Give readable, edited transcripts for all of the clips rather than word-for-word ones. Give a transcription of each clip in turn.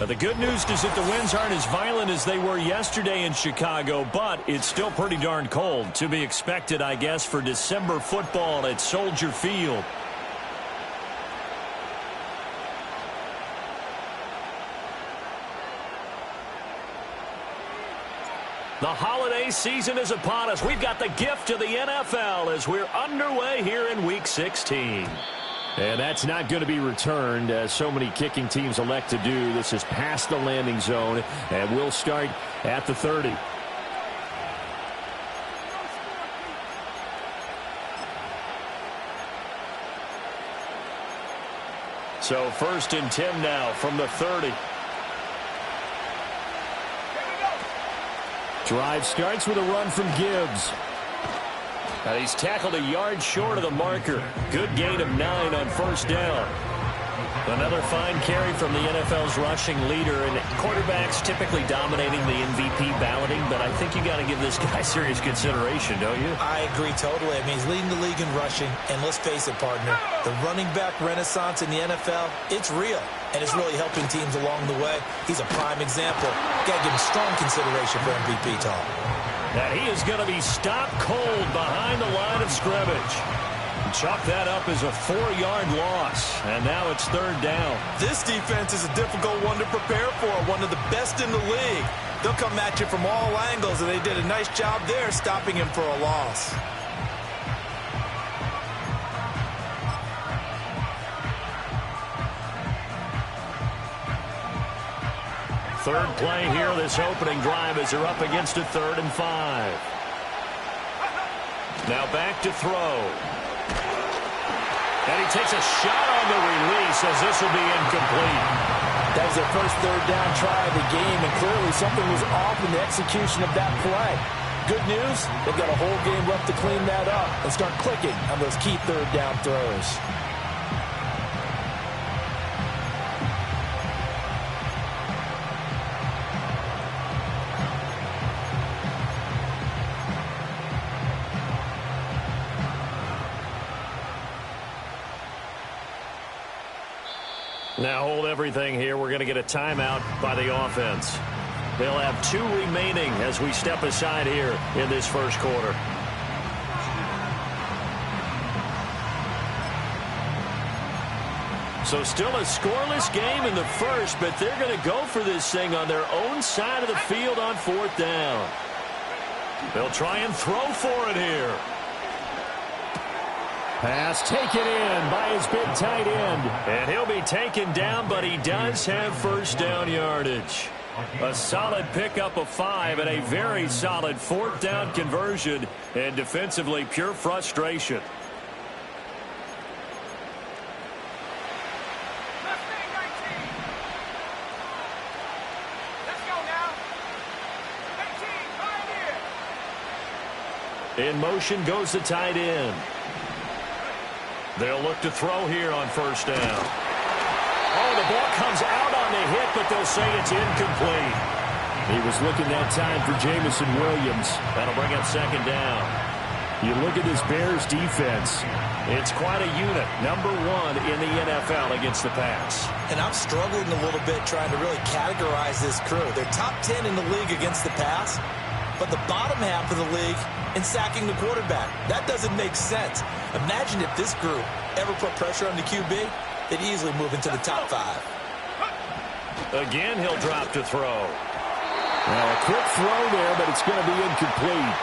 The good news is that the winds aren't as violent as they were yesterday in Chicago, but it's still pretty darn cold. To be expected, I guess, for December football at Soldier Field. The holiday season is upon us. We've got the gift of the NFL as we're underway here in Week 16. And that's not going to be returned, as so many kicking teams elect to do. This is past the landing zone, and we'll start at the 30. So 1st and 10 now from the 30. Drive starts with a run from Gibbs. And he's tackled a yard short of the marker. Good gain of 9 on 1st down. Another fine carry from the NFL's rushing leader, and quarterbacks typically dominating the MVP balloting, but I think you got to give this guy serious consideration, don't you? I agree totally. I mean, he's leading the league in rushing, and let's face it, partner, the running back renaissance in the NFL, it's real, and it's really helping teams along the way. He's a prime example. Got to give him strong consideration for MVP talk. And he is going to be stopped cold behind the line of scrimmage. Chalk that up as a 4-yard loss, and now it's 3rd down. This defense is a difficult one to prepare for, one of the best in the league. They'll come at you from all angles, and they did a nice job there stopping him for a loss. Third play here, this opening drive, as they're up against a 3rd and 5. Now back to throw. And he takes a shot on the release as this will be incomplete. That was their first 3rd down try of the game, and clearly something was off in the execution of that play. Good news, they've got a whole game left to clean that up and start clicking on those key 3rd down throws. Now hold everything here. We're going to get a timeout by the offense. They'll have 2 remaining as we step aside here in this first quarter. So still a scoreless game in the first, but they're going to go for this thing on their own side of the field on 4th down. They'll try and throw for it here. Pass taken in by his big tight end. And he'll be taken down, but he does have 1st down yardage. A solid pickup of 5 and a very solid 4th down conversion, and defensively pure frustration. In motion goes the tight end. They'll look to throw here on 1st down. Oh, the ball comes out on the hit, but they'll say it's incomplete. He was looking that time for Jamison Williams. That'll bring up 2nd down. You look at this Bears defense. It's quite a unit. Number 1 in the NFL against the pass. And I'm struggling a little bit trying to really categorize this crew. They're top 10 in the league against the pass, but the bottom half of the league in sacking the quarterback. That doesn't make sense. Imagine if this group ever put pressure on the QB, they'd easily move into the top 5. Again, he'll drop to throw. Well, a quick throw there, but it's going to be incomplete.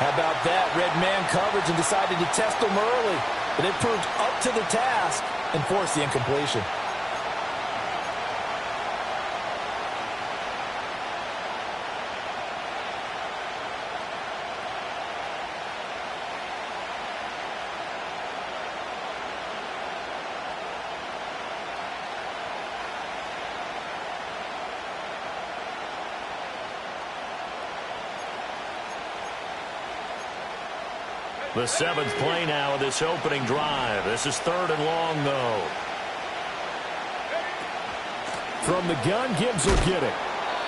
How about that? Red man coverage and decided to test them early, but it proved up to the task and forced the incompletion. The 7th play now of this opening drive. This is 3rd and long, though. From the gun, Gibbs will get it.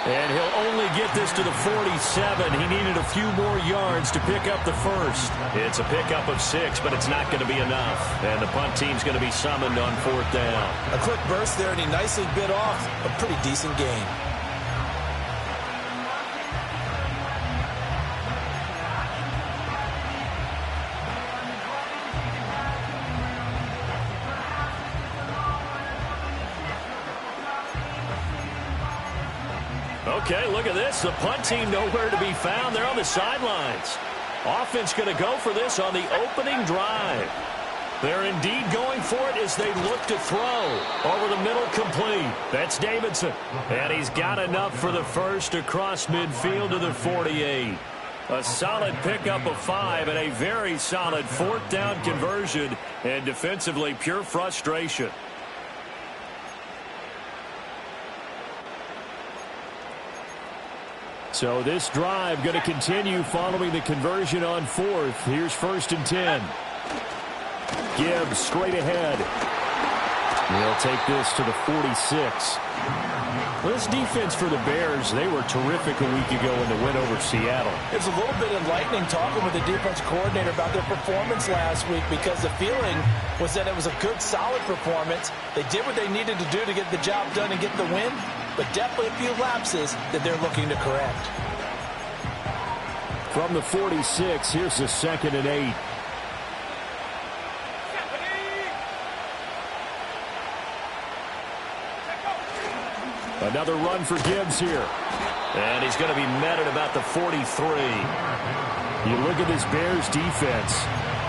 And he'll only get this to the 47. He needed a few more yards to pick up the first. It's a pickup of 6, but it's not going to be enough. And the punt team's going to be summoned on 4th down. A quick burst there, and he nicely bit off a pretty decent gain. Okay, look at this. The punt team nowhere to be found. They're on the sidelines. Offense going to go for this on the opening drive. They're indeed going for it as they look to throw. Over the middle, complete. That's Davidson. And he's got enough for the first across midfield to the 48. A solid pickup of 5 and a very solid 4th down conversion. And defensively, pure frustration. So this drive going to continue following the conversion on 4th. Here's 1st and 10. Gibbs straight ahead. He'll take this to the 46. This defense for the Bears, they were terrific a week ago in the win over Seattle. It's a little bit enlightening talking with the defense coordinator about their performance last week, because the feeling was that it was a good, solid performance. They did what they needed to do to get the job done and get the win, but definitely a few lapses that they're looking to correct. From the 46, here's the 2nd and 8. Another run for Gibbs here. And he's going to be met at about the 43. You look at this Bears defense.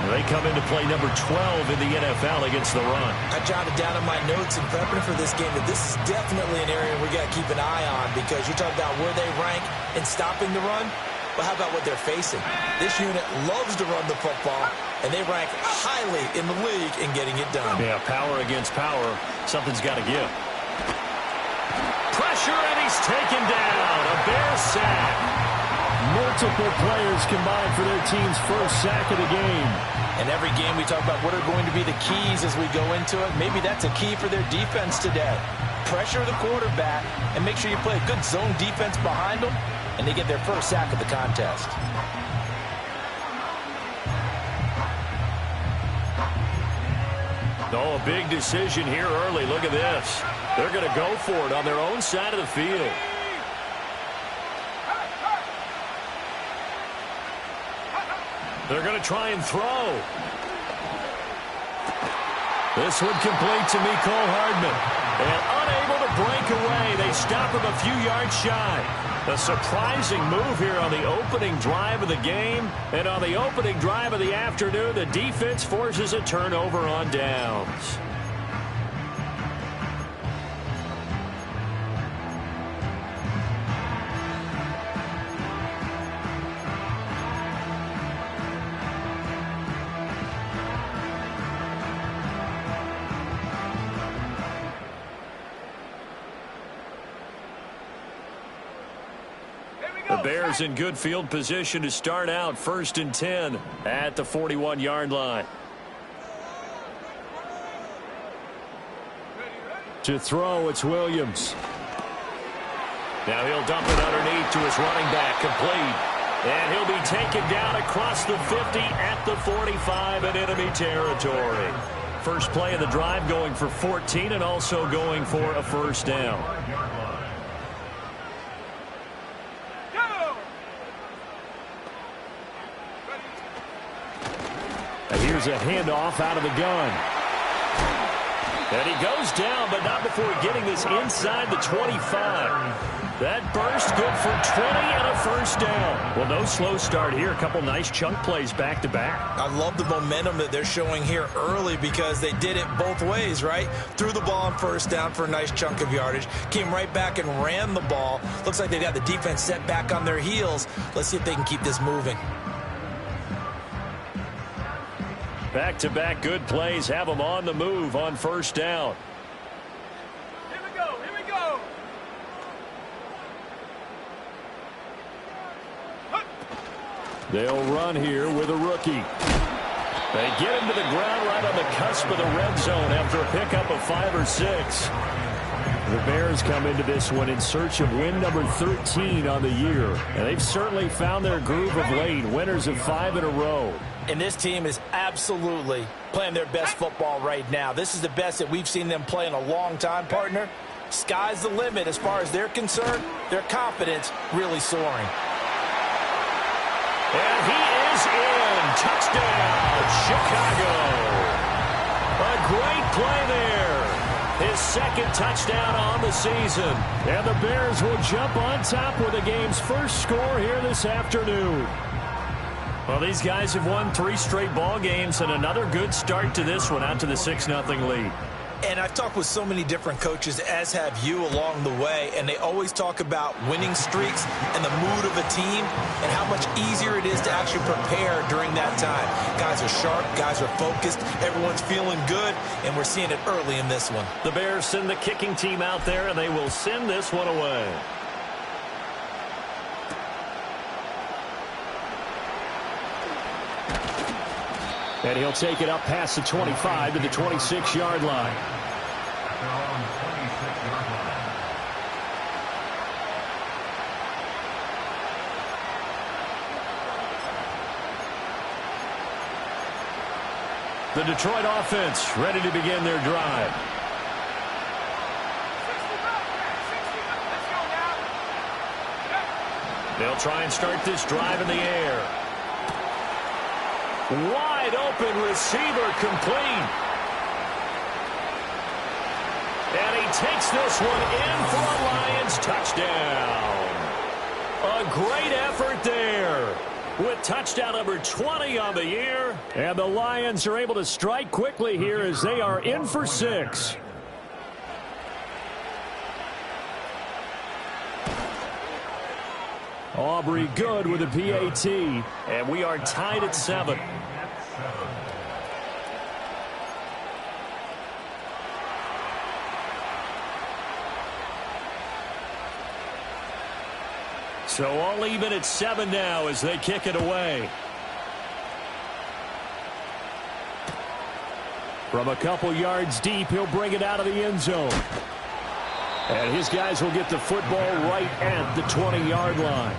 They come into play number 12 in the NFL against the run. I jotted down in my notes in prepping for this game that this is definitely an area we got to keep an eye on, because you're talking about where they rank in stopping the run. But how about what they're facing? This unit loves to run the football, and they rank highly in the league in getting it done. Yeah, power against power. Something's got to give. Pressure, and he's taken down. A Bear sack. Multiple players combined for their team's first sack of the game. And every game we talk about what are going to be the keys as we go into it. Maybe that's a key for their defense today. Pressure the quarterback and make sure you play a good zone defense behind them, and they get their first sack of the contest. Oh, a big decision here early. Look at this. They're going to go for it on their own side of the field. They're going to try and throw. This one complete to Mecole Hardman. And unable to break away. They stop him a few yards shy. A surprising move here on the opening drive of the game. And on the opening drive of the afternoon, the defense forces a turnover on downs. The Bears in good field position to start out 1st and 10 at the 41-yard line. To throw, it's Williams. Now he'll dump it underneath to his running back, complete. And he'll be taken down across the 50 at the 45 in enemy territory. First play of the drive going for 14 and also going for a first down. Here's a handoff out of the gun. And he goes down, but not before getting this inside the 25. That burst good for 20 and a first down. Well, no slow start here. A couple nice chunk plays back to back. I love the momentum that they're showing here early, because they did it both ways, right? Threw the ball on first down for a nice chunk of yardage. Came right back and ran the ball. Looks like they got the defense set back on their heels. Let's see if they can keep this moving. Back-to-back good plays have them on the move on first down. Here we go, here we go. They'll run here with a rookie. They get him to the ground right on the cusp of the red zone after a pickup of 5 or 6. The Bears come into this one in search of win number 13 on the year. And they've certainly found their groove of late, winners of 5 in a row. And this team is absolutely playing their best football right now. This is the best that we've seen them play in a long time, partner. Sky's the limit as far as they're concerned. Their confidence really soaring. And he is in. Touchdown, Chicago. A great play there. His second touchdown on the season. And the Bears will jump on top with the game's first score here this afternoon. Well, these guys have won 3 straight ball games and another good start to this one out to the 6-0 lead. And I've talked with so many different coaches, as have you along the way, and they always talk about winning streaks and the mood of a team and how much easier it is to actually prepare during that time. Guys are sharp, guys are focused, everyone's feeling good, and we're seeing it early in this one. The Bears send the kicking team out there, and they will send this one away. And he'll take it up past the 25 to the 26-yard line. The Detroit offense ready to begin their drive. They'll try and start this drive in the air. Wide open receiver complete. And he takes this one in for a Lions touchdown. A great effort there with touchdown number 20 on the year. And the Lions are able to strike quickly here as they are in for 6. Aubrey good with a PAT. And we are tied at 7. So all even at 7 now as they kick it away. From a couple yards deep, he'll bring it out of the end zone. And his guys will get the football right at the 20-yard line.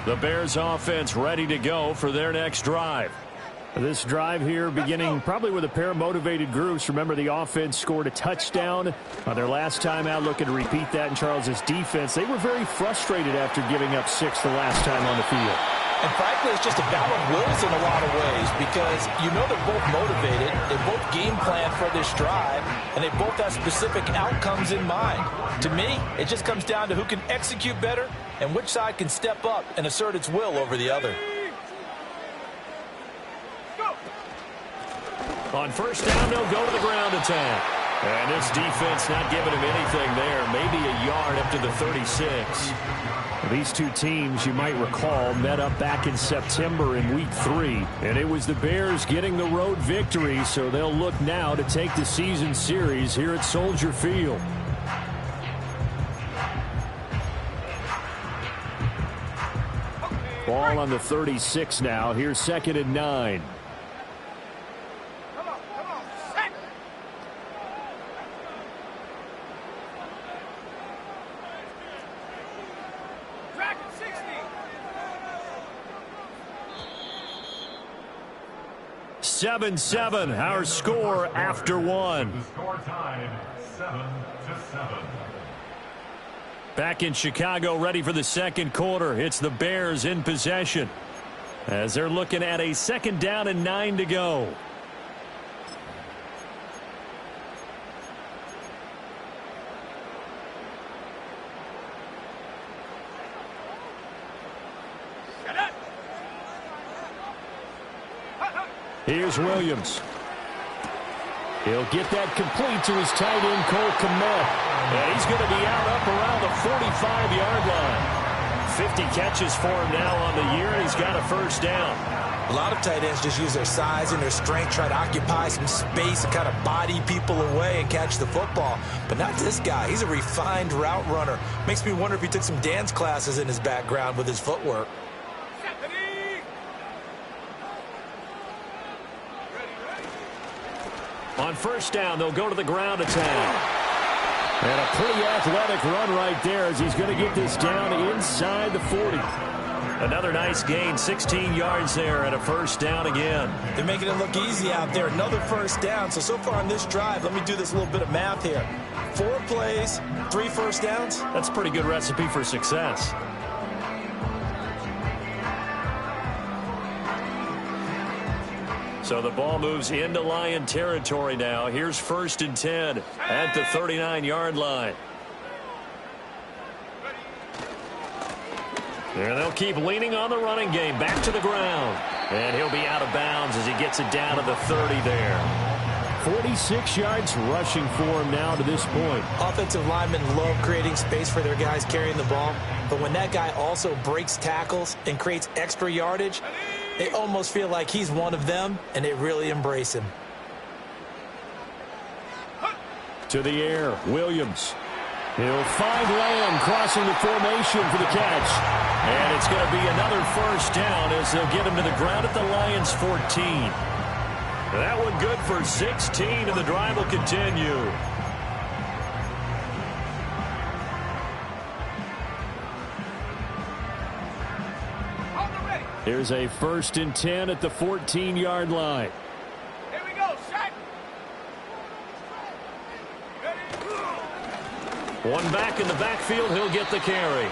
The Bears offense ready to go for their next drive. This drive here beginning probably with a pair of motivated groups. Remember, the offense scored a touchdown on their last time out, looking to repeat that in Charles's defense. They were very frustrated after giving up 6 the last time on the field. And frankly, it's just a battle of wills in a lot of ways because you know they're both motivated, they both game plan for this drive, and they both have specific outcomes in mind. To me, it just comes down to who can execute better and which side can step up and assert its will over the other. On first down, they'll go to the ground attack. And this defense not giving him anything there. Maybe a yard up to the 36. These two teams, you might recall, met up back in September in Week 3. And it was the Bears getting the road victory, so they'll look now to take the season series here at Soldier Field. Ball on the 36 now. Here's 2nd and 9. Seven, our score after 1. The score tied 7-7. Back in Chicago, ready for the second quarter. It's the Bears in possession as they're looking at a 2nd down and 9 to go. Here's Williams. He'll get that complete to his tight end, Cole Kmet. And he's going to be out up around the 45-yard line. 50 catches for him now on the year, and he's got a first down. A lot of tight ends just use their size and their strength, try to occupy some space and kind of body people away and catch the football. But not this guy. He's a refined route runner. Makes me wonder if he took some dance classes in his background with his footwork. On first down, they'll go to the ground attack. And a pretty athletic run right there as he's going to get this down inside the 40. Another nice gain, 16 yards there and a first down again. They're making it look easy out there. Another first down. So far on this drive, let me do this little bit of math here. 4 plays, 3 first downs. That's a pretty good recipe for success. So the ball moves into Lion territory now. Here's 1st and 10 at the 39-yard line. And they'll keep leaning on the running game. Back to the ground. And he'll be out of bounds as he gets it down to the 30 there. 46 yards rushing for him now to this point. Offensive linemen love creating space for their guys carrying the ball. But when that guy also breaks tackles and creates extra yardage, they almost feel like he's one of them, and they really embrace him. To the air, Williams. He'll find Lamb crossing the formation for the catch. And it's going to be another first down as they'll get him to the ground at the Lions' 14. That one good for 16, and the drive will continue. Here's a 1st and 10 at the 14-yard line. Here we go, set. One back in the backfield, he'll get the carry.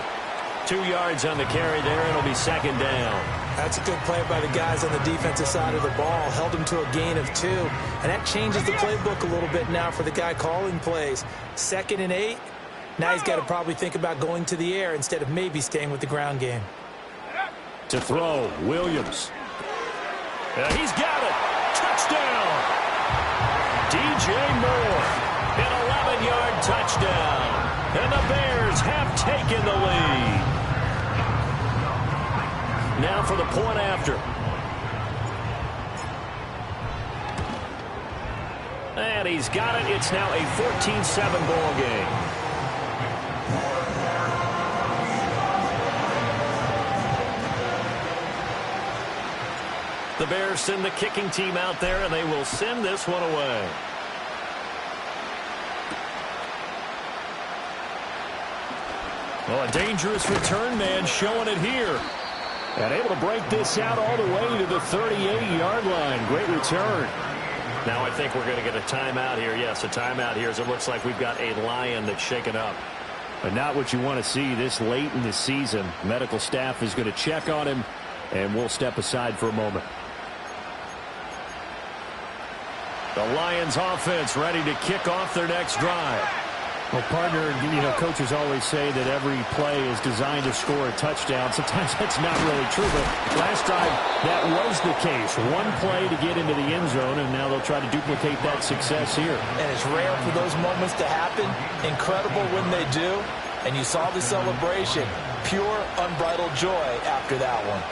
2 yards on the carry there, and it'll be 2nd down. That's a good play by the guys on the defensive side of the ball. Held him to a gain of 2. And that changes the playbook a little bit now for the guy calling plays. 2nd and 8. Now he's got to probably think about going to the air instead of maybe staying with the ground game. To throw, Williams. He's got it. Touchdown. DJ Moore. An 11-yard touchdown. And the Bears have taken the lead. Now for the point after. And he's got it. It's now a 14-7 ball game. The Bears send the kicking team out there, and they will send this one away. Well, a dangerous return man showing it here. And able to break this out all the way to the 38-yard line. Great return. Now I think we're going to get a timeout here. Yes, a timeout here as it looks like we've got a Lion that's shaken up. But not what you want to see this late in the season. Medical staff is going to check on him, and we'll step aside for a moment. The Lions offense ready to kick off their next drive. Well, partner, coaches always say that every play is designed to score a touchdown. Sometimes that's not really true, but last drive that was the case. One play to get into the end zone, and now they'll try to duplicate that success here. And it's rare for those moments to happen. Incredible when they do. And you saw the celebration. Pure, unbridled joy after that one.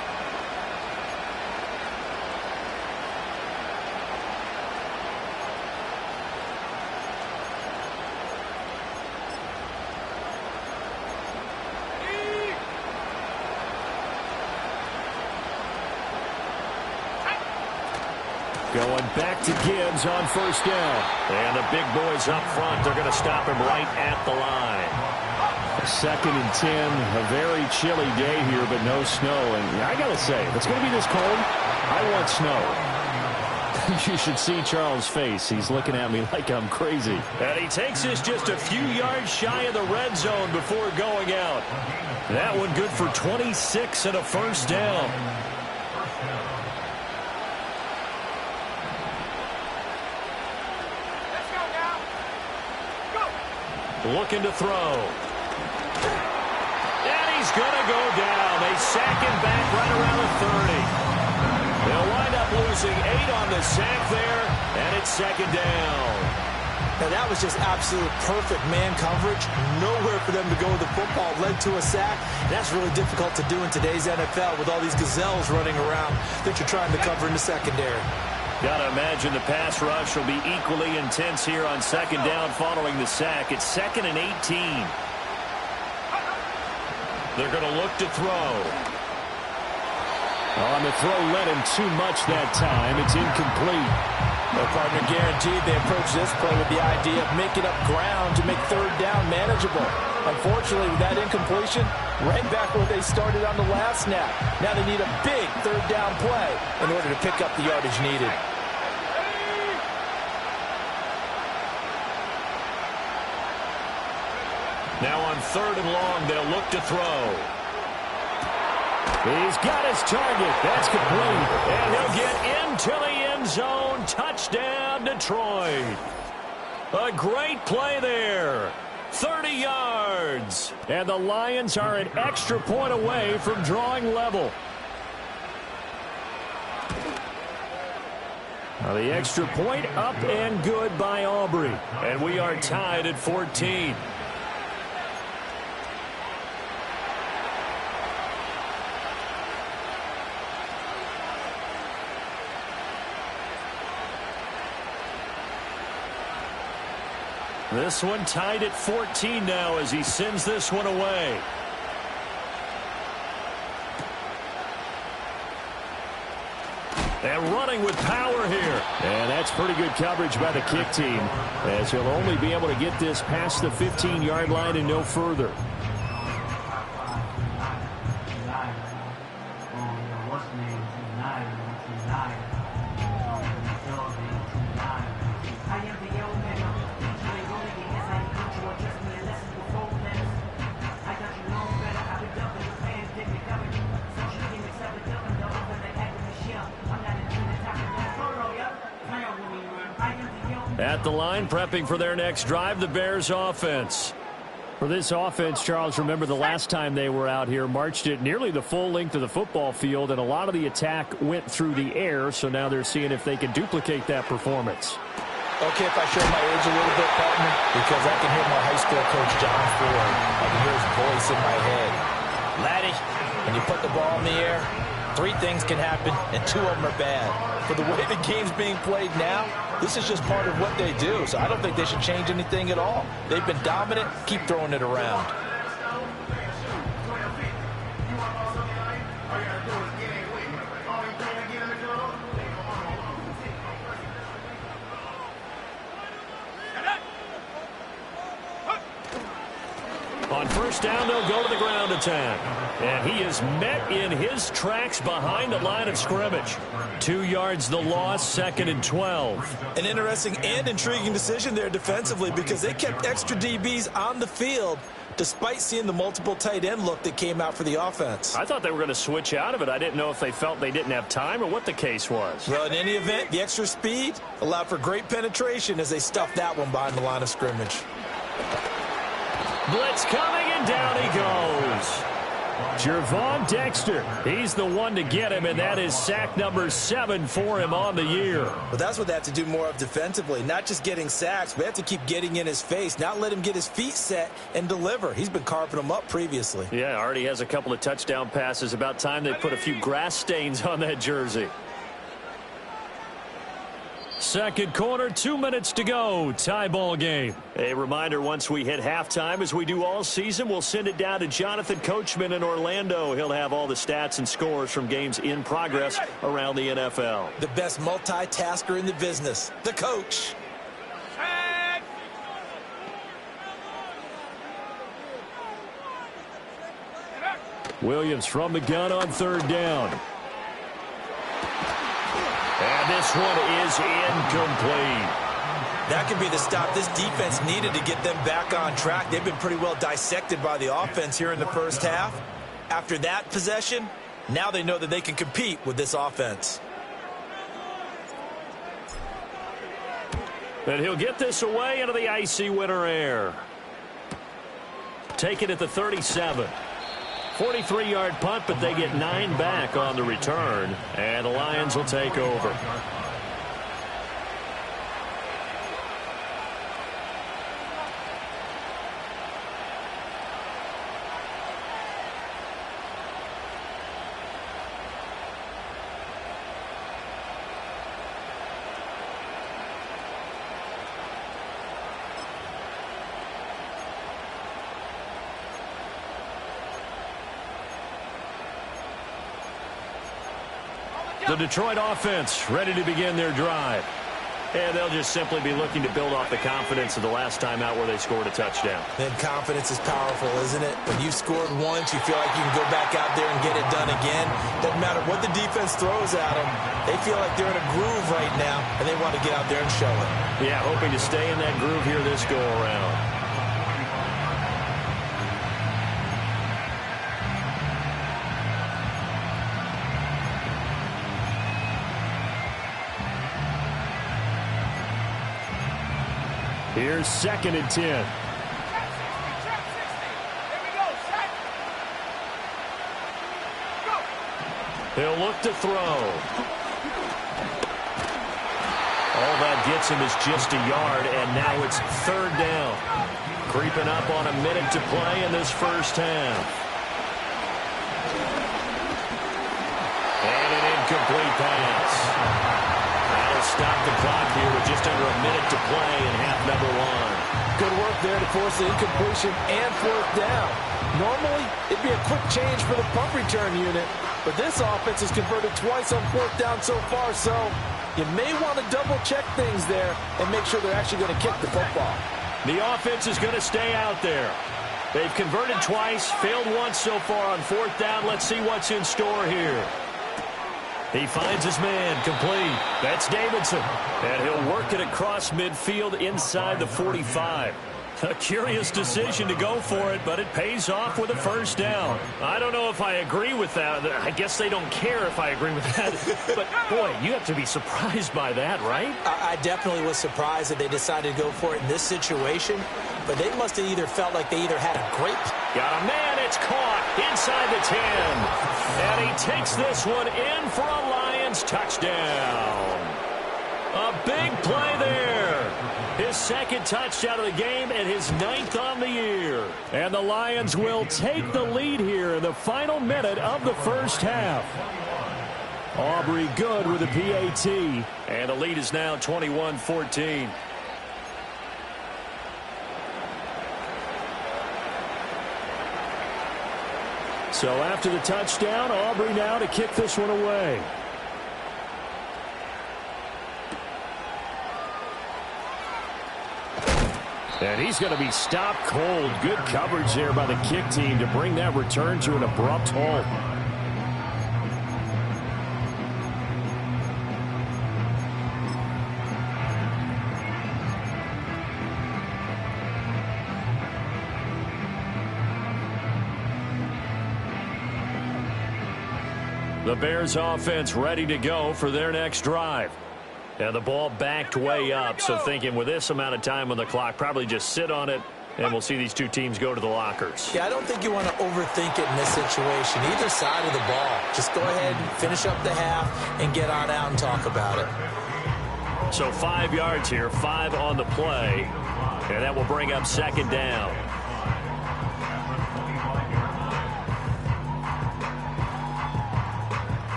Going back to Gibbs on first down. And the big boys up front, they're going to stop him right at the line. 2nd and 10, a very chilly day here, but no snow. And I got to say, if it's going to be this cold, I want snow. You should see Charles' face. He's looking at me like I'm crazy. And he takes this just a few yards shy of the red zone before going out. That one good for 26 and a first down. Looking to throw. And he's going to go down. They sack him back right around the 30. They'll wind up losing 8 on the sack there, and it's 2nd down. Now, that was just absolute perfect man coverage. Nowhere for them to go with the football. Led to a sack. And that's really difficult to do in today's NFL with all these gazelles running around that you're trying to cover in the secondary. Got to imagine the pass rush will be equally intense here on second down following the sack. It's 2nd and 18. They're going to look to throw. On the throw, led him too much that time. It's incomplete. Their partner guaranteed they approach this play with the idea of making up ground to make third down manageable. Unfortunately, with that incompletion, right back where they started on the last snap. Now they need a big third down play in order to pick up the yardage needed. Now on 3rd and long, they'll look to throw. He's got his target. That's complete. And he'll get into the end zone. Touchdown, Detroit. A great play there. 30 yards. And the Lions are an extra point away from drawing level. Now the extra point up and good by Aubrey. And we are tied at 14. This one tied at 14 now as he sends this one away. And running with power here. And that's pretty good coverage by the kick team, as he'll only be able to get this past the 15-yard line and no further. At the line, prepping for their next drive, the Bears offense. For this offense, Charles, remember the last time they were out here, marched it nearly the full length of the football field, and a lot of the attack went through the air, so now they're seeing if they can duplicate that performance. Okay, if I show my age a little bit, partner, because I can hear my high school coach, John Ford. I can hear his voice in my head. Laddie, when you put the ball in the air, 3 things can happen, and 2 of them are bad. For the way the game's being played now, this is just part of what they do, so I don't think they should change anything at all. They've been dominant. Keep throwing it around. On first down, they'll go to the ground attack. And he is met in his tracks behind the line of scrimmage. 2 yards the loss, 2nd and 12. An interesting and intriguing decision there defensively because they kept extra DBs on the field despite seeing the multiple tight end look that came out for the offense. I thought they were going to switch out of it. I didn't know if they felt they didn't have time or what the case was. Well, in any event, the extra speed allowed for great penetration as they stuffed that one behind the line of scrimmage. Blitz coming, and down he goes. Jervon Dexter, he's the one to get him, and that is sack number 7 for him on the year. But that's what they have to do more of defensively, not just getting sacks, but they have to keep getting in his face, not let him get his feet set and deliver. He's been carving them up previously. Yeah, already has a couple of touchdown passes. About time they put a few grass stains on that jersey. Second quarter, 2 minutes to go. Tie ball game. A reminder, once we hit halftime, as we do all season, we'll send it down to Jonathan Coachman in Orlando. He'll have all the stats and scores from games in progress around the NFL. The best multitasker in the business, the coach. Williams from the gun on third down. And this one is incomplete. That could be the stop this defense needed to get them back on track. They've been pretty well dissected by the offense here in the first half. After that possession, now they know that they can compete with this offense. And he'll get this away into the icy winter air. Take it at the 37. 43-yard punt, but they get 9 back on the return, and the Lions will take over. The Detroit offense ready to begin their drive. And they'll just simply be looking to build off the confidence of the last time out where they scored a touchdown. Then confidence is powerful, isn't it? When you scored once, you feel like you can go back out there and get it done again. Doesn't matter what the defense throws at them. They feel like they're in a groove right now, and they want to get out there and show it. Yeah, hoping to stay in that groove here this go-around. Here's 2nd and 10. Here we go, set. Go. He'll look to throw. All that gets him is just a yard, and now it's 3rd down. Creeping up on a minute to play in this first half. And an incomplete pass. That'll stop the clock here with just under a minute to play in half number 1. Good work there to force the incompletion and 4th down. Normally, it'd be a quick change for the punt return unit, but this offense has converted twice on 4th down so far, so you may want to double-check things there and make sure they're actually going to kick the football. The offense is going to stay out there. They've converted twice, failed once so far on 4th down. Let's see what's in store here. He finds his man, complete. That's Davidson. And he'll work it across midfield inside the 45. A curious decision to go for it, but it pays off with a first down. I don't know if I agree with that. I guess they don't care if I agree with that. But, boy, you have to be surprised by that, right? I definitely was surprised that they decided to go for it in this situation, but they must have either felt like they either had a great... Got a man, it's caught inside the 10. And he takes this one in for a Lions touchdown. A big play there. His 2nd touchdown of the game and his 9th on the year. And the Lions will take the lead here in the final minute of the first half. Aubrey good with a PAT. And the lead is now 21-14. So after the touchdown, Aubrey now to kick this one away. And he's going to be stopped cold. Good coverage there by the kick team to bring that return to an abrupt halt. The Bears offense ready to go for their next drive. And the ball backed way up, so thinking with this amount of time on the clock, probably just sit on it, and we'll see these two teams go to the lockers. Yeah, I don't think you want to overthink it in this situation. Either side of the ball. Just go ahead and finish up the half and get on out and talk about it. So 5 yards here, 5 on the play, and that will bring up 2nd down.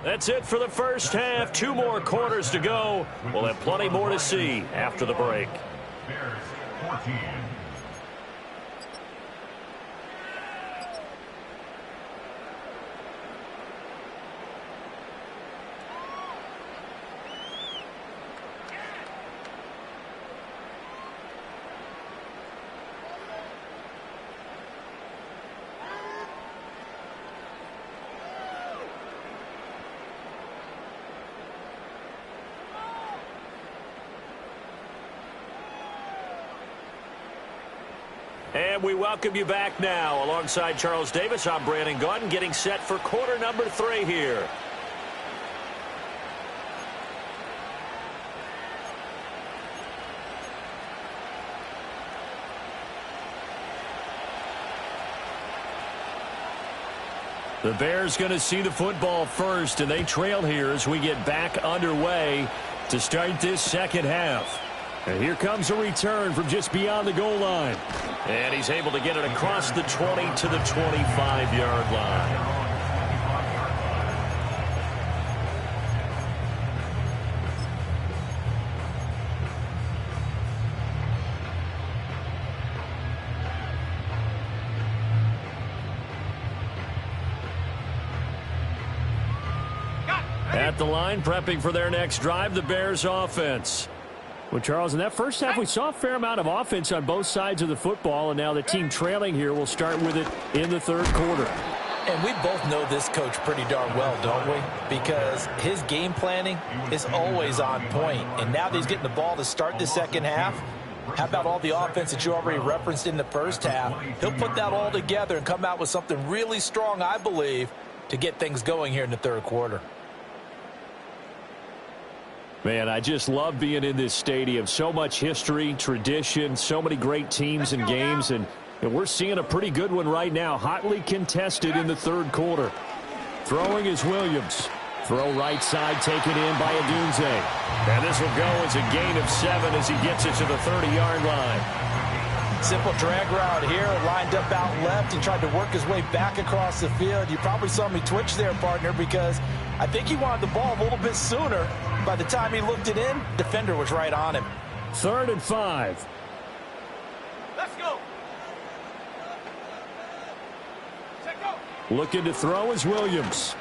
That's it for the first half. 2 more quarters to go. We'll have plenty more to see after the break. Bears 14. And we welcome you back now. Alongside Charles Davis, I'm Brandon Gaudin, getting set for quarter number 3 here. The Bears going to see the football first, and they trail here as we get back underway to start this second half. And here comes a return from just beyond the goal line. And he's able to get it across the 20 to the 25-yard line. At the line, prepping for their next drive, the Bears offense. Well, Charles, in that first half, we saw a fair amount of offense on both sides of the football, and now the team trailing here will start with it in the third quarter. And we both know this coach pretty darn well, don't we? Because his game planning is always on point. And now that he's getting the ball to start the second half, how about all the offense that you already referenced in the first half? He'll put that all together and come out with something really strong, I believe, to get things going here in the third quarter. Man, I just love being in this stadium. So much history, tradition, so many great teams and games, and we're seeing a pretty good one right now, hotly contested in the third quarter. Throwing is Williams. Throw right side, taken in by Adunze. And this will go as a gain of 7 as he gets it to the 30-yard line. Simple drag route here, lined up out left and tried to work his way back across the field. You probably saw me twitch there, partner, because I think he wanted the ball a little bit sooner. By the time he looked it in, defender was right on him. 3rd and 5. Let's go. Set go. Looking to throw is Williams.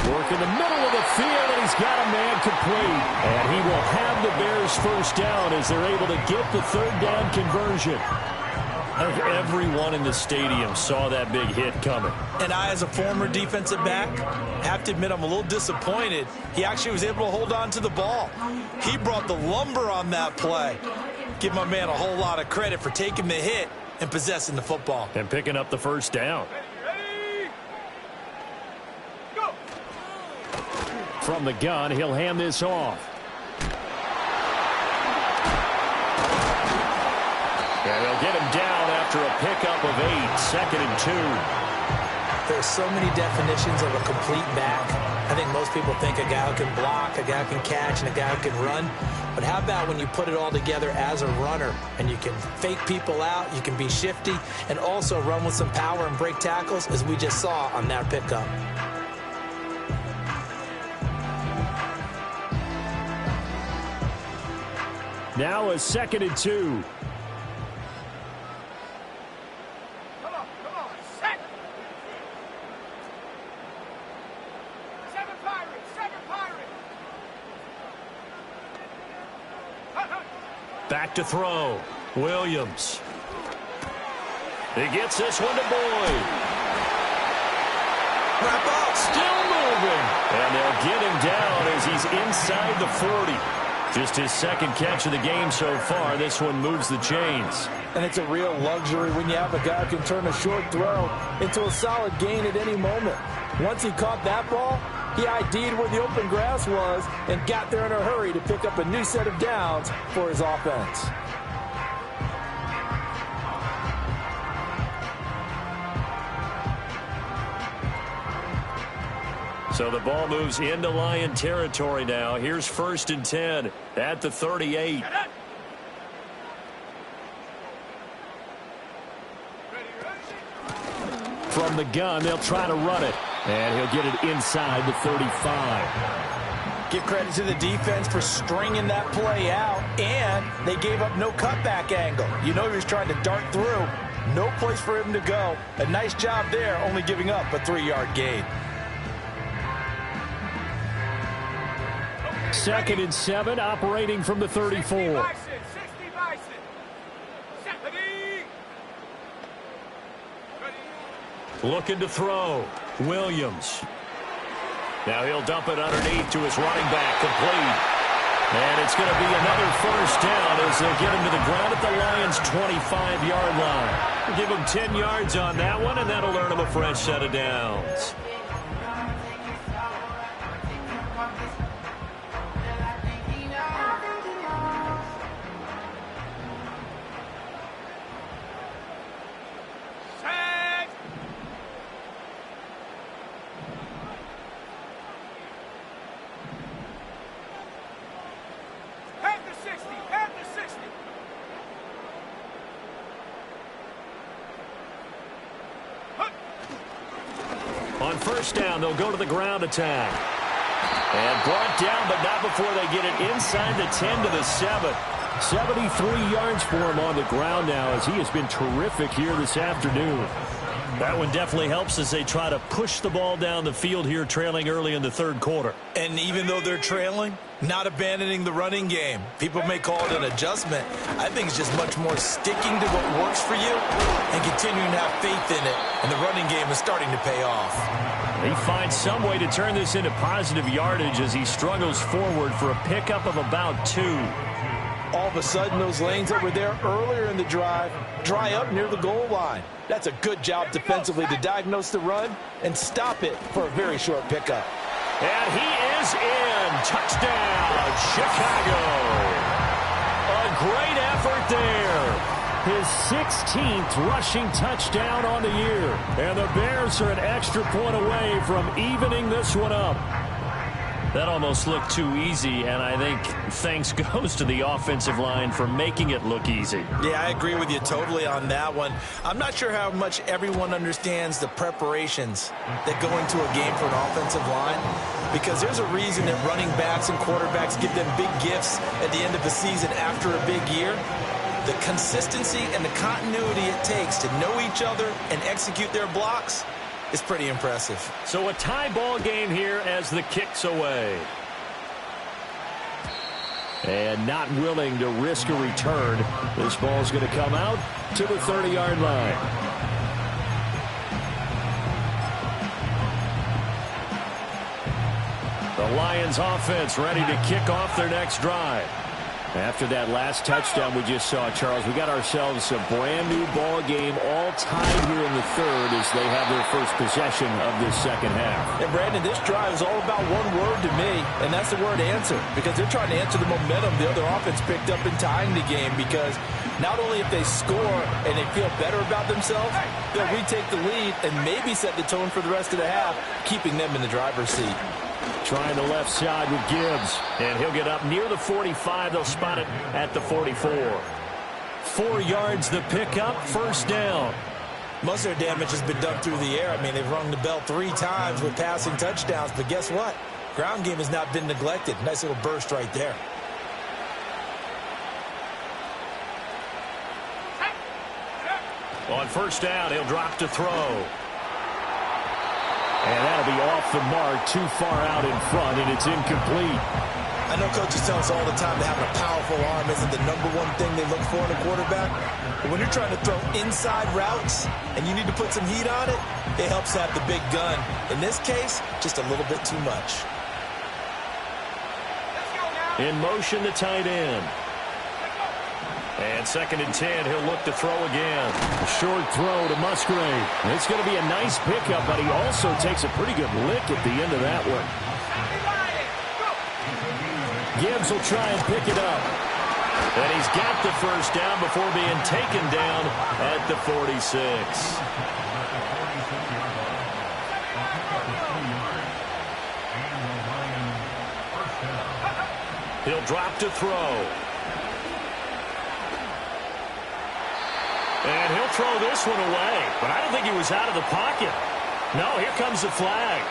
Work in the middle of the field, and he's got a man complete. And he will have the Bears first down as they're able to get the third down conversion. I think everyone in the stadium saw that big hit coming. And I, as a former defensive back, have to admit I'm a little disappointed. He actually was able to hold on to the ball. He brought the lumber on that play. Give my man a whole lot of credit for taking the hit and possessing the football. And picking up the first down. Ready? Go. From the gun, he'll hand this off. And they'll get him down after a pickup of 8, 2nd and 2. There's so many definitions of a complete back. I think most people think a guy who can block, a guy who can catch, and a guy who can run. But how about when you put it all together as a runner and you can fake people out, you can be shifty, and also run with some power and break tackles, as we just saw on that pickup. Now a 2nd and 2. Come on. Set. 7 Pirates. Back to throw. Williams. He gets this one to Boyd. Wrap up. Still moving. And they'll get him down as he's inside the 40. Just his second catch of the game so far. This one moves the chains. And it's a real luxury when you have a guy who can turn a short throw into a solid gain at any moment. Once he caught that ball, he ID'd where the open grass was and got there in a hurry to pick up a new set of downs for his offense. So the ball moves into Lion territory now. Here's 1st and 10 at the 38. From the gun, they'll try to run it. And he'll get it inside the 35. Give credit to the defense for stringing that play out, and they gave up no cutback angle. You know he was trying to dart through. No place for him to go. A nice job there, only giving up a 3-yard gain. 2nd and 7, operating from the 34. 60 Bison. Set. Ready? Looking to throw. Williams. Now he'll dump it underneath to his running back, complete. And it's going to be another first down as they'll get him to the ground at the Lions' 25-yard line. We'll give him 10 yards on that one, and that'll earn him a fresh set of downs. On first down, they'll go to the ground attack. And brought down, but not before they get it inside the 10 to the 7. 73 yards for him on the ground now as he has been terrific here this afternoon. That one definitely helps as they try to push the ball down the field here, trailing early in the third quarter. And even though they're trailing, not abandoning the running game. People may call it an adjustment. I think it's just much more sticking to what works for you and continuing to have faith in it. And the running game is starting to pay off. He finds some way to turn this into positive yardage as he struggles forward for a pickup of about 2. All of a sudden, those lanes that were there earlier in the drive dry up near the goal line. That's a good job defensively to diagnose the run and stop it for a very short pickup. And he is in. Touchdown, Chicago. A great effort there. His 16th rushing touchdown on the year. And the Bears are an extra point away from evening this one up. That almost looked too easy, and I think thanks goes to the offensive line for making it look easy. Yeah, I agree with you totally on that one. I'm not sure how much everyone understands the preparations that go into a game for an offensive line, because there's a reason that running backs and quarterbacks give them big gifts at the end of the season after a big year. The consistency and the continuity it takes to know each other and execute their blocks is pretty impressive. So a tie ball game here as the kick's away. And not willing to risk a return. This ball's going to come out to the 30-yard line. The Lions offense ready to kick off their next drive. After that last touchdown we just saw, Charles, we got ourselves a brand-new ball game all tied here in the third as they have their first possession of this second half. And, Brandon, this drive is all about one word to me, and that's the word answer, because they're trying to answer the momentum the other offense picked up in tying the game, because not only if they score and they feel better about themselves, they'll retake the lead and maybe set the tone for the rest of the half, keeping them in the driver's seat. Trying the left side with Gibbs. And he'll get up near the 45. They'll spot it at the 44. 4 yards the pickup, first down. Most of their damage has been done through the air. I mean, they've rung the bell 3 times with passing touchdowns. But guess what? Ground game has not been neglected. Nice little burst right there. On first down, he'll drop to throw. And that'll be off the mark, too far out in front, and it's incomplete. I know coaches tell us all the time that having a powerful arm isn't the #1 thing they look for in a quarterback. But when you're trying to throw inside routes and you need to put some heat on it, it helps have the big gun. In this case, just a little bit too much. In motion, the tight end. And 2nd and 10, he'll look to throw again. A short throw to Musgrave. It's going to be a nice pickup, but he also takes a pretty good lick at the end of that one. Gibbs will try and pick it up. And he's got the first down before being taken down at the 46. He'll drop to throw. And he'll throw this one away. But I don't think he was out of the pocket. No, here comes the flag.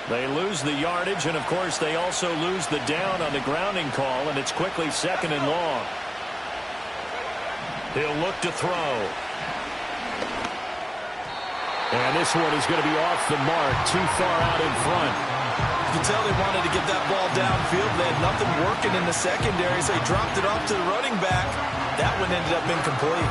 They lose the yardage, and of course they also lose the down on the grounding call, and it's quickly 2nd and long. He'll look to throw. And this one is going to be off the mark, too far out in front. You can tell they wanted to get that ball downfield. They had nothing working in the secondary, so he dropped it off to the running back. That one ended up incomplete.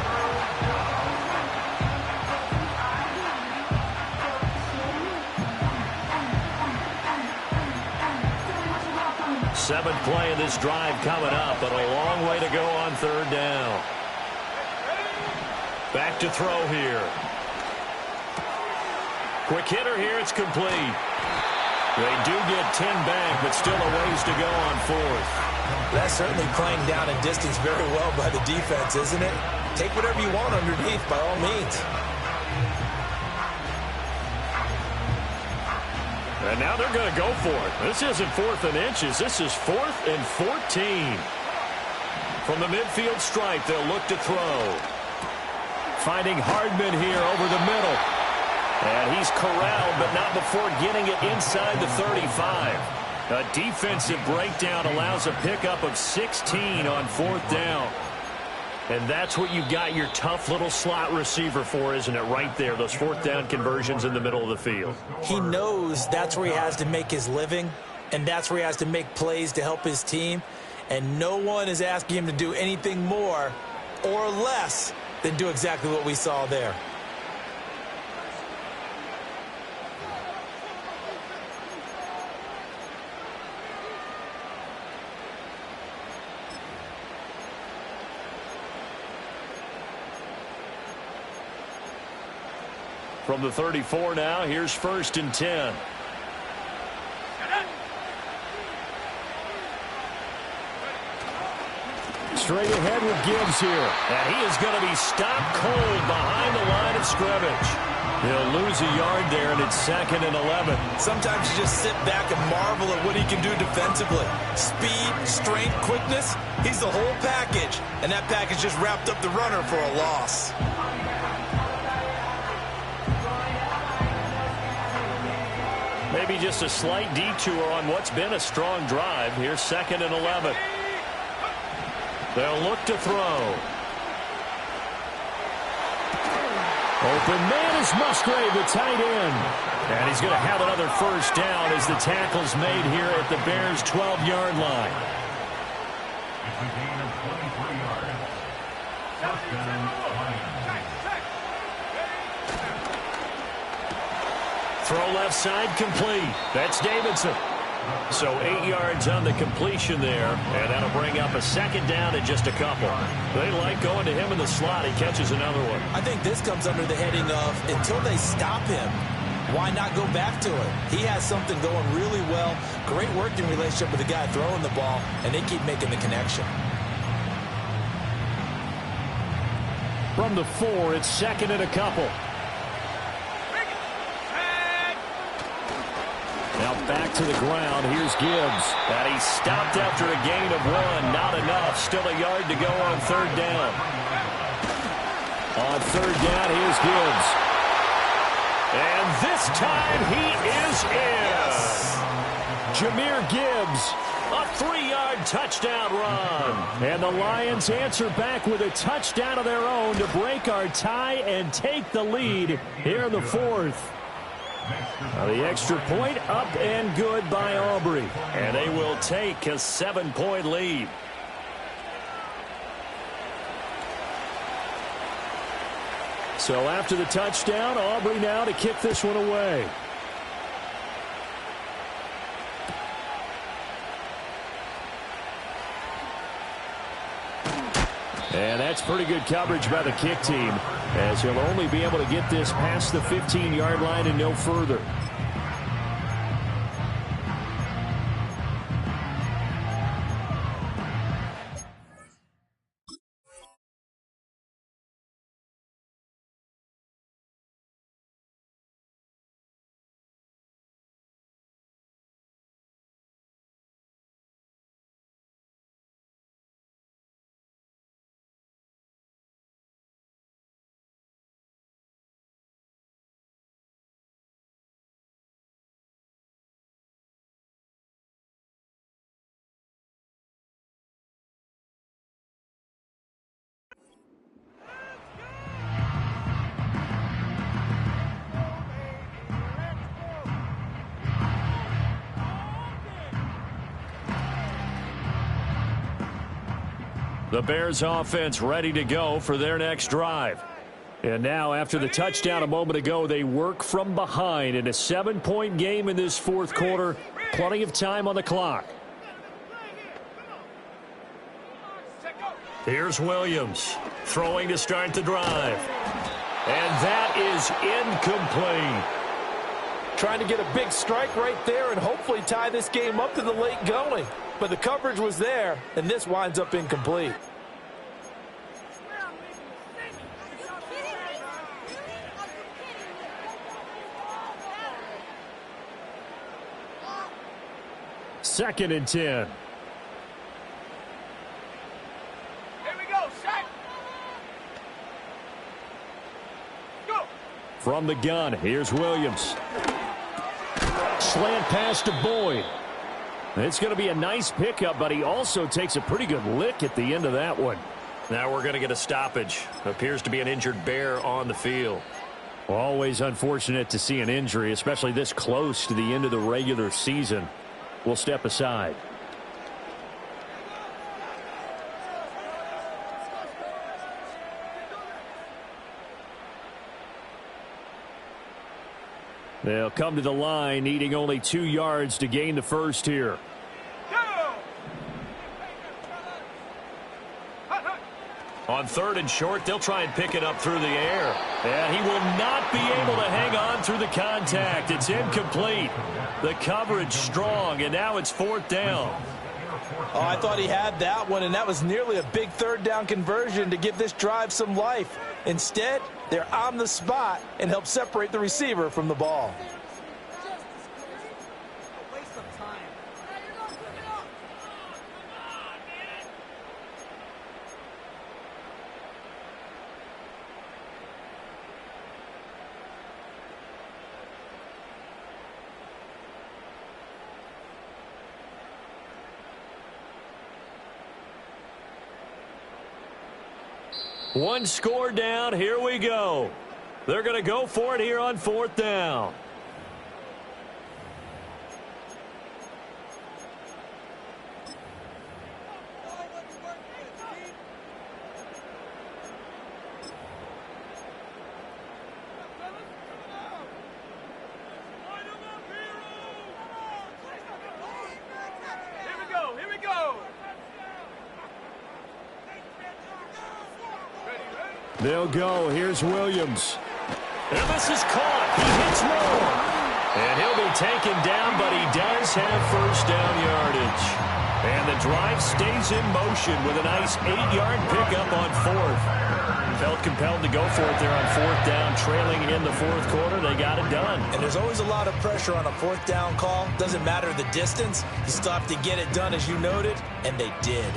Seventh play of this drive coming up, but a long way to go on 3rd down. Back to throw here. Quick hitter here, it's complete. They do get 10 back, but still a ways to go on 4th. That's certainly playing down in distance very well by the defense, isn't it? Take whatever you want underneath, by all means. And now they're going to go for it. This isn't 4th and inches. This is 4th and 14. From the midfield stripe, they'll look to throw. Finding Hardman here over the middle. And he's corralled, but not before getting it inside the 35. A defensive breakdown allows a pickup of 16 on 4th down. And that's what you've got your tough little slot receiver for, isn't it? Right there, those 4th down conversions in the middle of the field. He knows that's where he has to make his living, and that's where he has to make plays to help his team. And no one is asking him to do anything more or less than do exactly what we saw there. From the 34 now, here's 1st and 10. Straight ahead with Gibbs here. And he is going to be stopped cold behind the line of scrimmage. He'll lose a yard there, and it's 2nd and 11. Sometimes you just sit back and marvel at what he can do defensively. Speed, strength, quickness, he's the whole package. And that package just wrapped up the runner for a loss. Maybe just a slight detour on what's been a strong drive. Here's 2nd and 11. They'll look to throw. Open man is Musgrave, the tight end. And he's going to have another 1st down as the tackle's made here at the Bears' 12-yard line. It's a gain of 23 yards. 1st down, Lions. Throw left side complete. That's Davidson. So 8 yards on the completion there, and that'll bring up a 2nd down and just a couple. They like going to him in the slot. He catches another one. I think this comes under the heading of until they stop him, why not go back to it? He has something going really well. Great working relationship with the guy throwing the ball, and they keep making the connection. From the 4, it's 2nd and a couple. Now back to the ground. Here's Gibbs. And he stopped after a gain of 1. Not enough. Still a yard to go on 3rd down. On 3rd down, here's Gibbs. And this time he is in. Yes. Jahmyr Gibbs. A 3-yard touchdown run. And the Lions answer back with a touchdown of their own to break our tie and take the lead here in the 4th. Now the extra point up and good by Aubrey. And they will take a 7-point lead. So after the touchdown, Aubrey now to kick this one away. And that's pretty good coverage by the kick team, as he'll only be able to get this past the 15-yard line and no further. The Bears offense ready to go for their next drive. And now after the touchdown a moment ago, they work from behind in a 7-point game in this 4th quarter. Plenty of time on the clock. Here's Williams throwing to start the drive. And that is incomplete. Trying to get a big strike right there and hopefully tie this game up in the late going. But the coverage was there, and this winds up incomplete. Second and 10. Here we go, set. Go. From the gun, here's Williams. Slant pass to Boyd. It's going to be a nice pickup, but he also takes a pretty good lick at the end of that one. Now we're going to get a stoppage. Appears to be an injured Bear on the field. Always unfortunate to see an injury, especially this close to the end of the regular season. We'll step aside. They'll come to the line, needing only 2 yards to gain the first here. On 3rd and short, they'll try and pick it up through the air. And he will not be able to hang on through the contact. It's incomplete. The coverage strong, and now it's 4th down. Oh, I thought he had that one, and that was nearly a big 3rd down conversion to give this drive some life. Instead, they're on the spot and help separate the receiver from the ball. One score down. Here we go. They're going to go for it here on 4th down. They'll go. Here's Williams. And this is caught. He hits one. And he'll be taken down, but he does have 1st down yardage. And the drive stays in motion with a nice 8-yard pickup on 4th. Felt compelled to go for it there on 4th down, trailing in the 4th quarter. They got it done. And there's always a lot of pressure on a 4th down call. Doesn't matter the distance. You still have to get it done, as you noted, and they did.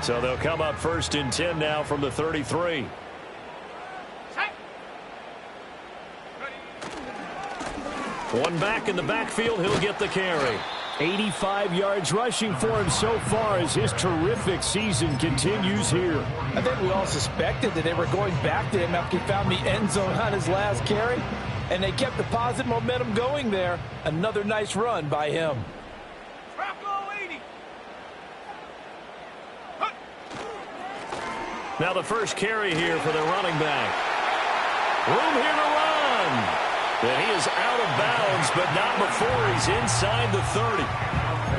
So they'll come up 1st and 10 now from the 33. One back in the backfield. He'll get the carry. 85 yards rushing for him so far as his terrific season continues here. I think we all suspected that they were going back to him after he found the end zone on his last carry, and they kept the positive momentum going there. Another nice run by him. Now the first carry here for the running back. Room here to run. And he is out of bounds, but not before he's inside the 30.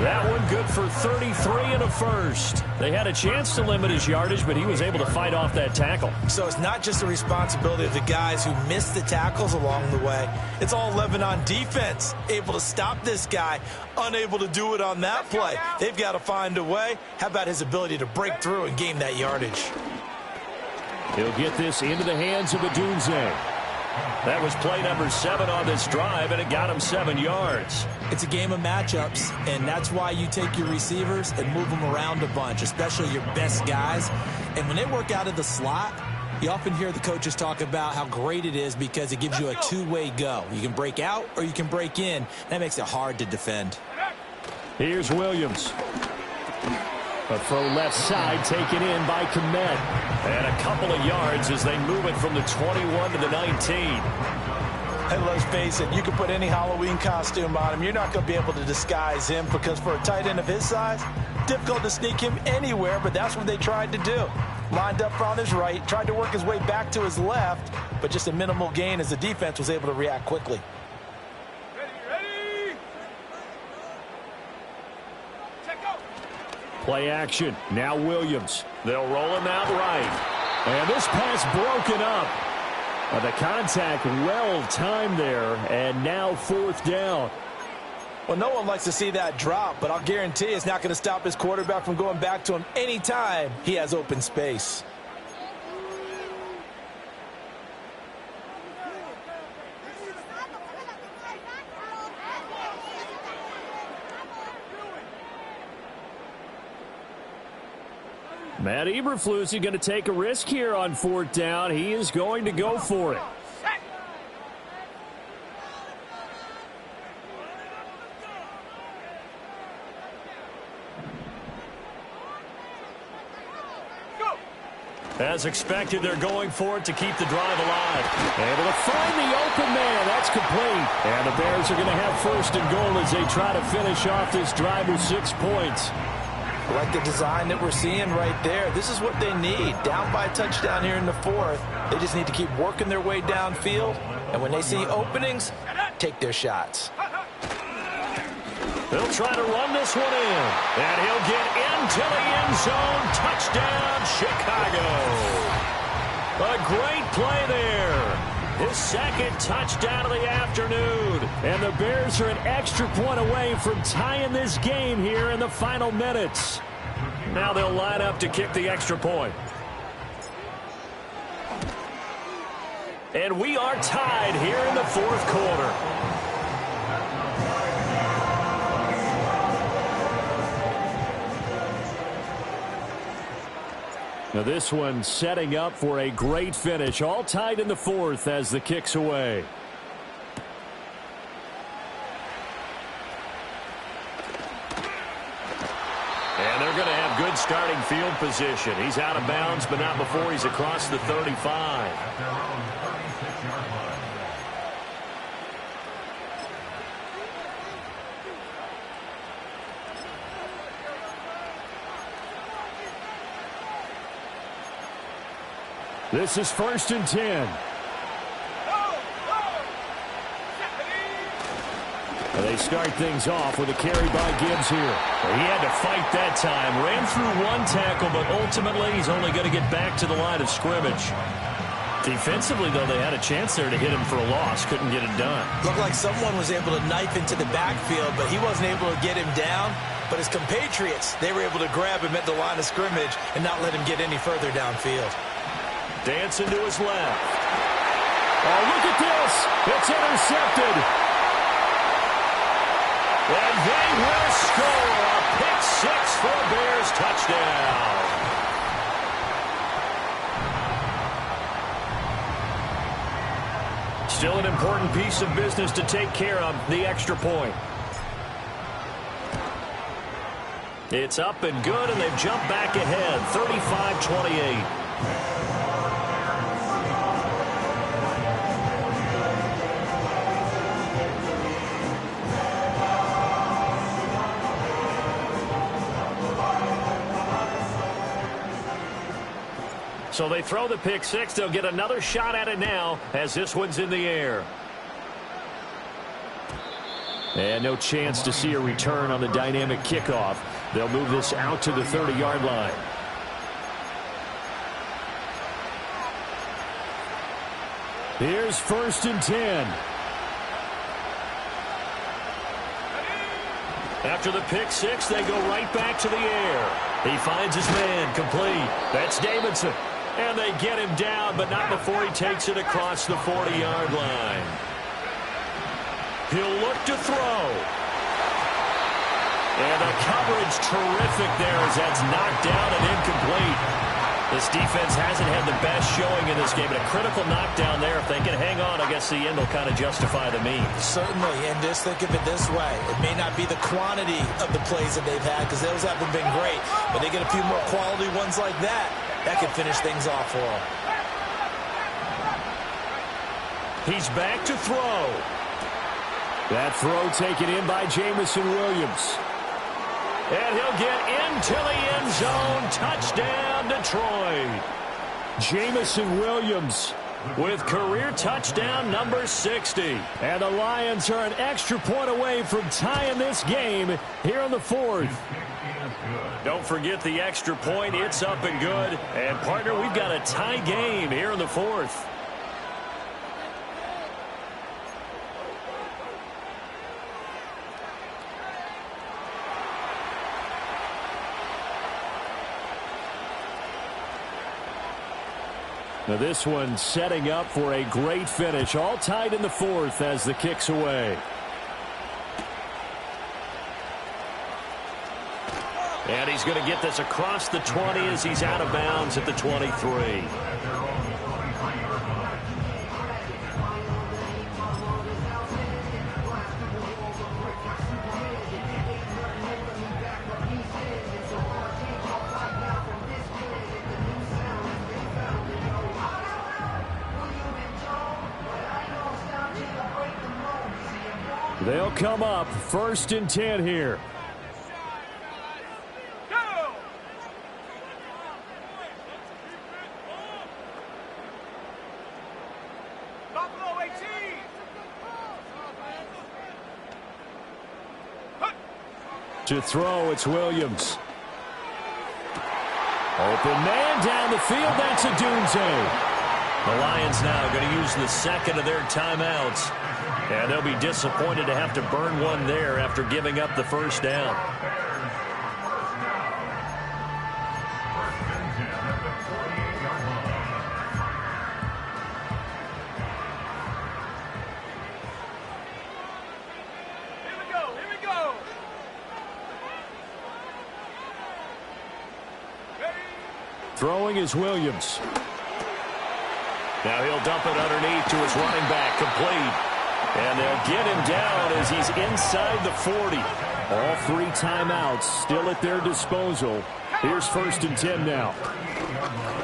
That one good for 33 and a first. They had a chance to limit his yardage, but he was able to fight off that tackle. So it's not just the responsibility of the guys who missed the tackles along the way. It's all 11 on defense. Able to stop this guy, unable to do it on that play. They've got to find a way. How about his ability to break through and gain that yardage? He'll get this into the hands of Adunze. That was play number 7 on this drive, and it got him 7 yards. It's a game of matchups, and that's why you take your receivers and move them around a bunch, especially your best guys. And when they work out of the slot, you often hear the coaches talk about how great it is because it gives you a two-way go. You can break out or you can break in. That makes it hard to defend. Here's Williams. A throw left side taken in by Komet. And a couple of yards as they move it from the 21 to the 19. And let's face it, you can put any Halloween costume on him. You're not going to be able to disguise him because for a tight end of his size, difficult to sneak him anywhere, but that's what they tried to do. Lined up on his right, tried to work his way back to his left, but just a minimal gain as the defense was able to react quickly. Play action. Now Williams. They'll roll him out right. And this pass broken up. The contact well timed there, and now 4th down. Well, no one likes to see that drop, but I'll guarantee it's not going to stop his quarterback from going back to him anytime he has open space. Matt Eberflus is going to take a risk here on 4th down. He is going to go for it. As expected, they're going for it to keep the drive alive. Able to find the open man. That's complete. And the Bears are going to have first and goal as they try to finish off this drive with 6 points. I like the design that we're seeing right there. This is what they need. Down by a touchdown here in the fourth. They just need to keep working their way downfield. And when they see openings, take their shots. They'll try to run this one in. And he'll get into the end zone. Touchdown, Chicago. A great play there. His second touchdown of the afternoon. And the Bears are an extra point away from tying this game here in the final minutes. Now they'll line up to kick the extra point. And we are tied here in the fourth quarter. Now this one setting up for a great finish. All tied in the fourth as the kick's away. And they're going to have good starting field position. He's out of bounds, but not before he's across the 35. At their own 36-yard line. This is 1st and 10. And they start things off with a carry by Gibbs here. He had to fight that time. Ran through one tackle, but ultimately he's only going to get back to the line of scrimmage. Defensively, though, they had a chance there to hit him for a loss. Couldn't get it done. Looked like someone was able to knife into the backfield, but he wasn't able to get him down. But his compatriots, they were able to grab him at the line of scrimmage and not let him get any further downfield. Dancing to his left. Oh, look at this. It's intercepted. And they will score a pick six for a Bears touchdown. Still an important piece of business to take care of, the extra point. It's up and good, and they've jumped back ahead, 35-28. So they throw the pick six. They'll get another shot at it now as this one's in the air. And no chance to see a return on the dynamic kickoff. They'll move this out to the 30-yard line. Here's 1st and 10. After the pick six, they go right back to the air. He finds his man, complete. That's Davidson. And they get him down, but not before he takes it across the 40-yard line. He'll look to throw. And the coverage terrific there as that's knocked down and incomplete. This defense hasn't had the best showing in this game, but a critical knockdown there. If they can hang on, I guess the end will kind of justify the means. Certainly, and just think of it this way. It may not be the quantity of the plays that they've had because those haven't been great, but they get a few more quality ones like that. That could finish things off for him. He's back to throw. That throw taken in by Jamison Williams. And he'll get into the end zone. Touchdown, Detroit. Jamison Williams with career touchdown number 60. And the Lions are an extra point away from tying this game here in the fourth. Don't forget the extra point. It's up and good. And, partner, we've got a tie game here in the fourth. Now this one setting up for a great finish. All tied in the fourth as the kick's away. And he's going to get this across the 20 as he's out of bounds at the 23. They'll come up 1st and 10 here. To throw, it's Williams. Open man down the field. That's a Dunze. The Lions now going to use the second of their timeouts. And they'll be disappointed to have to burn one there after giving up the first down. Throwing is Williams. Now he'll dump it underneath to his running back, complete. And they'll get him down as he's inside the 40. All 3 timeouts still at their disposal. Here's 1st and 10 now.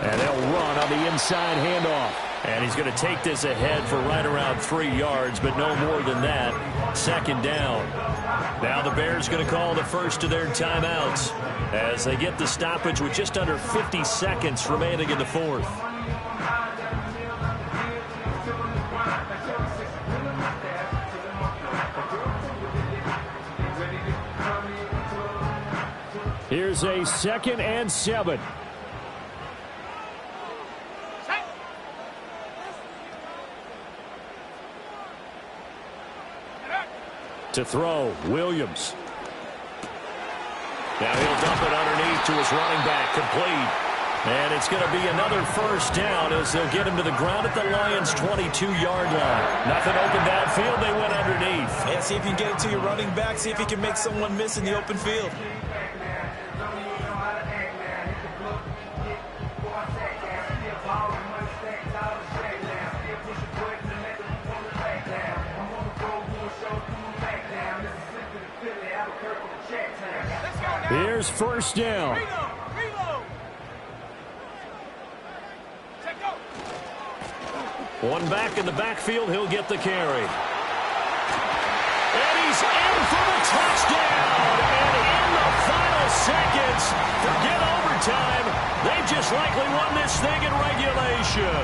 And they'll run on the inside handoff. And he's going to take this ahead for right around 3 yards, but no more than that. 2nd down. Now the Bears going to call the first of their timeouts as they get the stoppage with just under 50 seconds remaining in the 4th. Here's a 2nd and 7. To throw, Williams. Now he'll dump it underneath to his running back, complete. And it's going to be another first down as they'll get him to the ground at the Lions' 22-yard line. Nothing open downfield, they went underneath. And see if you can get it to your running back, see if you can make someone miss in the open field. Here's 1st down. One back in the backfield, he'll get the carry. And he's in for the touchdown. And in the final seconds, forget overtime. They've just likely won this thing in regulation.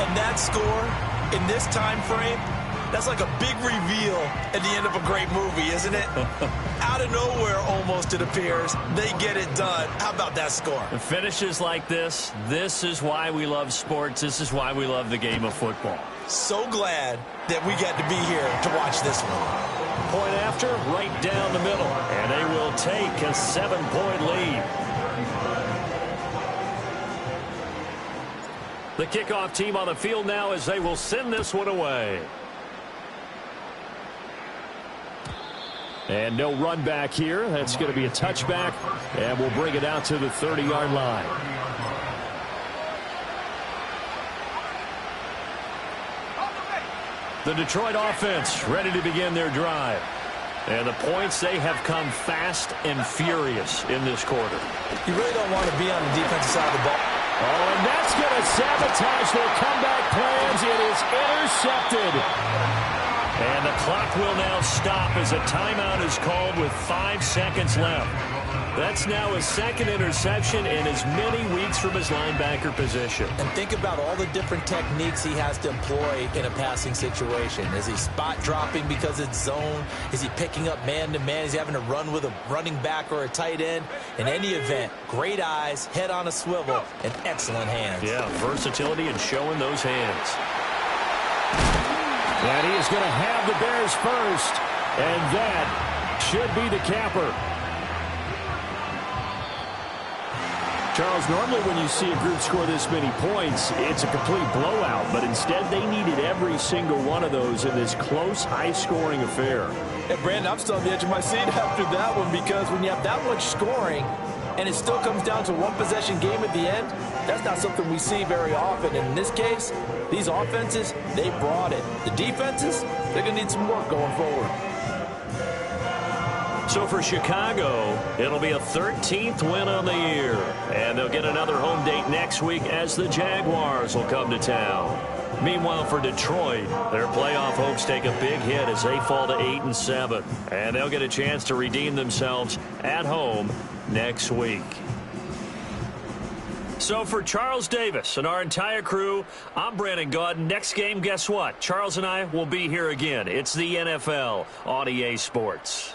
And that score in this time frame, that's like a big reveal at the end of a great movie, isn't it? Out of nowhere, almost, it appears. They get it done. How about that score? The finishes like this is why we love sports. This is why we love the game of football. So glad that we got to be here to watch this one. Point after, right down the middle. And they will take a 7-point lead. The kickoff team on the field now as they will send this one away. And no run back here. That's going to be a touchback. And we'll bring it out to the 30-yard line. The Detroit offense ready to begin their drive. And the points, they have come fast and furious in this quarter. You really don't want to be on the defensive side of the ball. Oh, and that's going to sabotage their comeback plans. It is intercepted. And the clock will now stop as a timeout is called with 5 seconds left. That's now his 2nd interception in as many weeks from his linebacker position. And think about all the different techniques he has to employ in a passing situation. Is he spot dropping because it's zone? Is he picking up man-to-man? Is he having to run with a running back or a tight end? In any event, great eyes, head on a swivel, and excellent hands. Yeah, versatility and showing those hands. And he is going to have the Bears first. And that should be the capper. Charles, normally when you see a group score this many points, it's a complete blowout. But instead, they needed every single one of those in this close, high-scoring affair. And Brandon, I'm still on the edge of my seat after that one because when you have that much scoring and it still comes down to one possession game at the end, that's not something we see very often. And in this case, these offenses, they brought it. The defenses, they're going to need some work going forward. So for Chicago, it'll be a 13th win on the year. And they'll get another home date next week as the Jaguars will come to town. Meanwhile, for Detroit, their playoff hopes take a big hit as they fall to 8-7. And they'll get a chance to redeem themselves at home next week. So for Charles Davis and our entire crew, I'm Brandon Gaudin. Next game, guess what? Charles and I will be here again. It's the NFL on EA Sports.